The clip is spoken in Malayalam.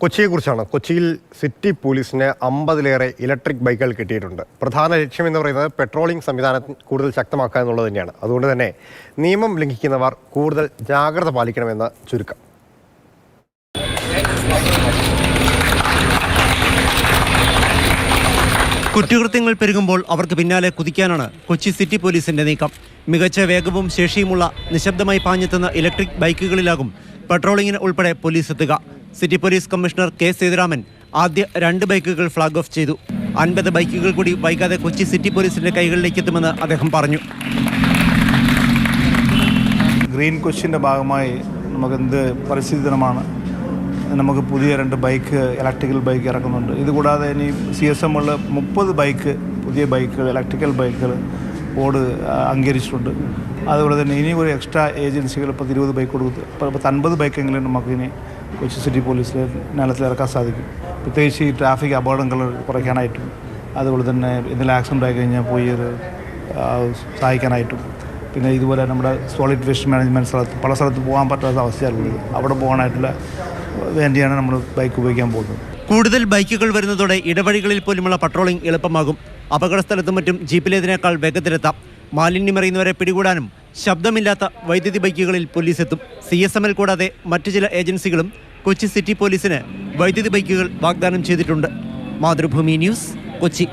കൊച്ചിയെക്കുറിച്ചാണ്. കൊച്ചിയിൽ സിറ്റി പോലീസിന് 50-ലേറെ ഇലക്ട്രിക് ബൈക്കുകൾ കിട്ടിയിട്ടുണ്ട്. പ്രധാന ലക്ഷ്യമെന്ന് പറയുന്നത് പെട്രോളിംഗ് സംവിധാനം കൂടുതൽ ശക്തമാക്കുക എന്നുള്ളത് തന്നെയാണ്. അതുകൊണ്ട് തന്നെ നിയമം ലംഘിക്കുന്നവർ കൂടുതൽ ജാഗ്രത പാലിക്കണമെന്ന് ചുരുക്കം. കുറ്റകൃത്യങ്ങൾ പെരുകുമ്പോൾ അവർക്ക് പിന്നാലെ കുതിക്കാനാണ് കൊച്ചി സിറ്റി പോലീസിന്റെ നീക്കം. മികച്ച വേഗവും ശേഷിയുമുള്ള നിശബ്ദമായി പാഞ്ഞെത്തുന്ന ഇലക്ട്രിക് ബൈക്കുകളിലാകും പെട്രോളിങ്ങിന് ഉൾപ്പെടെ പോലീസ് എത്തുക. City police commissioner K Sethuraman ആദ്യ 2 ബൈക്കുകൾ ഫ്ളാഗ് ഓഫ് ചെയ്തു. 50 ബൈക്കുകൾ കൂടി വൈകാതെ കൊച്ചി സിറ്റി പോലീസിന്റെ കൈകളിലേക്ക് എത്തുമെന്ന് അദ്ദേഹം പറഞ്ഞു. ഗ്രീൻ കൊച്ചിൻ്റെ ഭാഗമായി നമുക്കെന്ത് പരിസ്ഥിതി ദിനമാണ്. നമുക്ക് പുതിയ 2 ബൈക്ക് ഇലക്ട്രിക്കൽ ബൈക്ക് ഇറക്കുന്നുണ്ട്. ഇതുകൂടാതെ ഇനി CSM 30 ബൈക്ക് പുതിയ ബൈക്കുകൾ ഇലക്ട്രിക്കൽ ബൈക്കുകൾ ബോർഡ് അംഗീകരിച്ചിട്ടുണ്ട്. അതുപോലെ തന്നെ ഇനി ഒരു എക്സ്ട്രാ ഏജൻസികൾ 20 ബൈക്ക് കൊടുത്തു 50 ബൈക്കെങ്കിലും നമുക്കിനി കൊച്ചി സിറ്റി പോലീസിൽ നിലത്തിൽ ഇറക്കാൻ സാധിക്കും. പ്രത്യേകിച്ച് ഈ ട്രാഫിക് അപകടങ്ങൾ കുറയ്ക്കാനായിട്ടും അതുപോലെ തന്നെ എന്തെങ്കിലും ആക്സിഡൻ്റ് ആയി കഴിഞ്ഞാൽ പോയി സഹായിക്കാനായിട്ടും പിന്നെ ഇതുപോലെ നമ്മുടെ സോളിഡ് വേസ്റ്റ് മാനേജ്മെൻറ്റ് സ്ഥലത്ത് പല സ്ഥലത്ത് പോകാൻ പറ്റാത്ത അവസ്ഥയാണുള്ളത്. അവിടെ പോകാനായിട്ടുള്ള വേണ്ടിയാണ് നമ്മൾ ബൈക്ക് ഉപയോഗിക്കാൻ പോകുന്നത്. കൂടുതൽ ബൈക്കുകൾ വരുന്നതോടെ ഇടവഴികളിൽ പോലുമുള്ള പട്രോളിംഗ് എളുപ്പമാകും. അപകട സ്ഥലത്തും മറ്റും ജീപ്പിലേതിനേക്കാൾ വേഗത്തിലെത്താം. മാലിന്യമെറിയുന്നവരെ പിടികൂടാനും ശബ്ദമില്ലാത്ത വൈദ്യുതി ബൈക്കുകളിൽ പോലീസ് എത്തും. CSML കൂടാതെ മറ്റു ചില ഏജൻസികളും കൊച്ചി സിറ്റി പോലീസിന് വൈദ്യുതി ബൈക്കുകൾ വാഗ്ദാനം ചെയ്തിട്ടുണ്ട്. മാതൃഭൂമി ന്യൂസ്, കൊച്ചി.